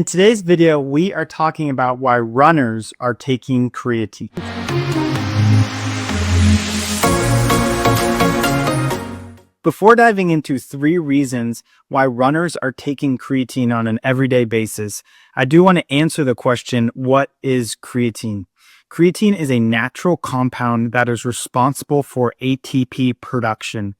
In today's video, we are talking about why runners are taking creatine. Before diving into 3 reasons why runners are taking creatine on an everyday basis, I do want to answer the question, what is creatine? Creatine is a natural compound that is responsible for ATP production.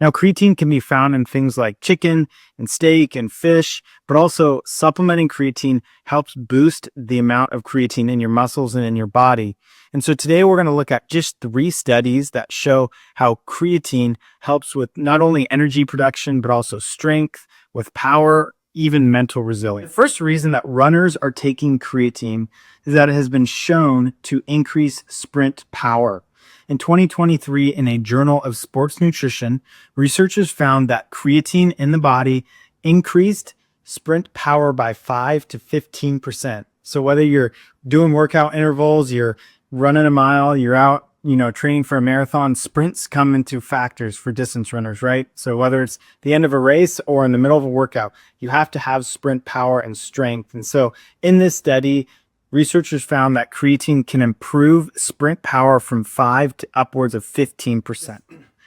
Now, creatine can be found in things like chicken and steak and fish, but also supplementing creatine helps boost the amount of creatine in your muscles and in your body. And so today we're going to look at just 3 studies that show how creatine helps with not only energy production, but also strength, with power, even mental resilience. The first reason that runners are taking creatine is that it has been shown to increase sprint power. In 2023, in a journal of sports nutrition, researchers found that creatine in the body increased sprint power by 5 to 15%. So whether you're doing workout intervals, you're running a mile, you're out, training for a marathon, sprints come into factors for distance runners, right? So whether it's the end of a race or in the middle of a workout, you have to have sprint power and strength. And so in this study, researchers found that creatine can improve sprint power from 5 to upwards of 15%.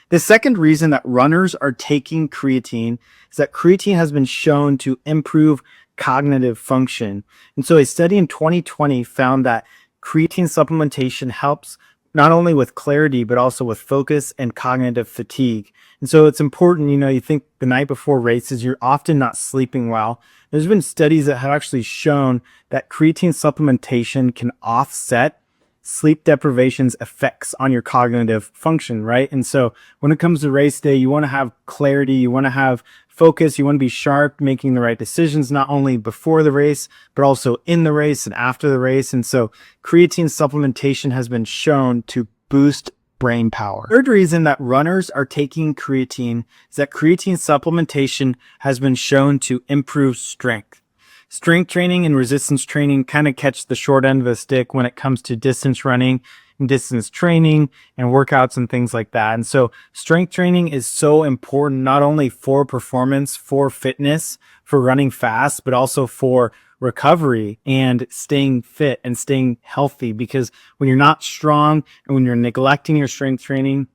The second reason that runners are taking creatine is that creatine has been shown to improve cognitive function. And so a study in 2020 found that creatine supplementation helps not only with clarity, but also with focus and cognitive fatigue. And so it's important, you think the night before races, you're often not sleeping well. There's been studies that have actually shown that creatine supplementation can offset sleep deprivation's effects on your cognitive function, right? And so when it comes to race day, you want to have clarity, you want to have focus, you want to be sharp, making the right decisions, not only before the race, but also in the race and after the race. And so creatine supplementation has been shown to boost brain power. Third reason that runners are taking creatine is that creatine supplementation has been shown to improve strength. Strength training and resistance training kind of catch the short end of the stick when it comes to distance running and distance training and workouts and things like that. And so strength training is so important, not only for performance, for fitness, for running fast, but also for recovery and staying fit and staying healthy. Because when you're not strong and when you're neglecting your strength training,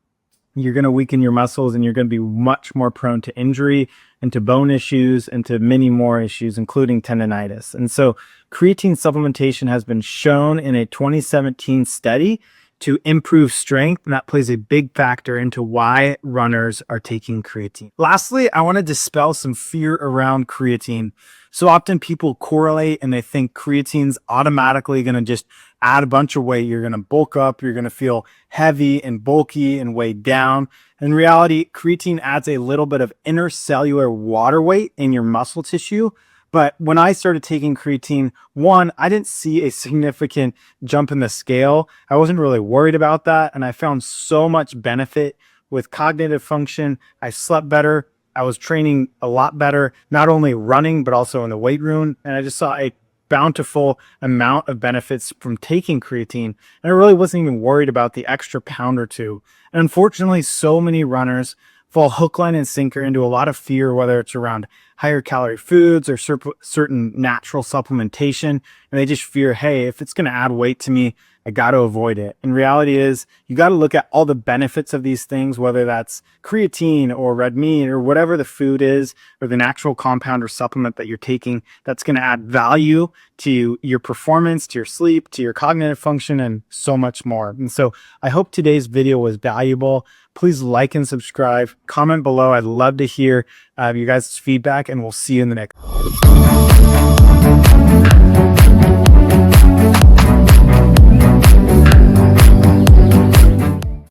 you're going to weaken your muscles and you're going to be much more prone to injury and to bone issues and to many more issues, including tendonitis. And so creatine supplementation has been shown in a 2017 study to improve strength, and that plays a big factor into why runners are taking creatine. Lastly, I want to dispel some fear around creatine. So often people correlate and they think creatine's automatically going to just add a bunch of weight. You're going to bulk up, you're going to feel heavy and bulky and weighed down. In reality, creatine adds a little bit of intercellular water weight in your muscle tissue. But when I started taking creatine, one, I didn't see a significant jump in the scale. I wasn't really worried about that. And I found so much benefit with cognitive function. I slept better. I was training a lot better, not only running, but also in the weight room. And I just saw a bountiful amount of benefits from taking creatine. And I really wasn't even worried about the extra pound or two. And unfortunately, so many runners fall hook, line, and sinker into a lot of fear, whether it's around higher calorie foods or certain natural supplementation. And they just fear, hey, if it's going to add weight to me, I got to avoid it. And reality is you got to look at all the benefits of these things, whether that's creatine or red meat or whatever the food is, or the natural compound or supplement that you're taking that's going to add value to your performance, to your sleep, to your cognitive function, and so much more. And so I hope today's video was valuable. Please like and subscribe, comment below. I'd love to hear you guys' feedback, and we'll see you in the next.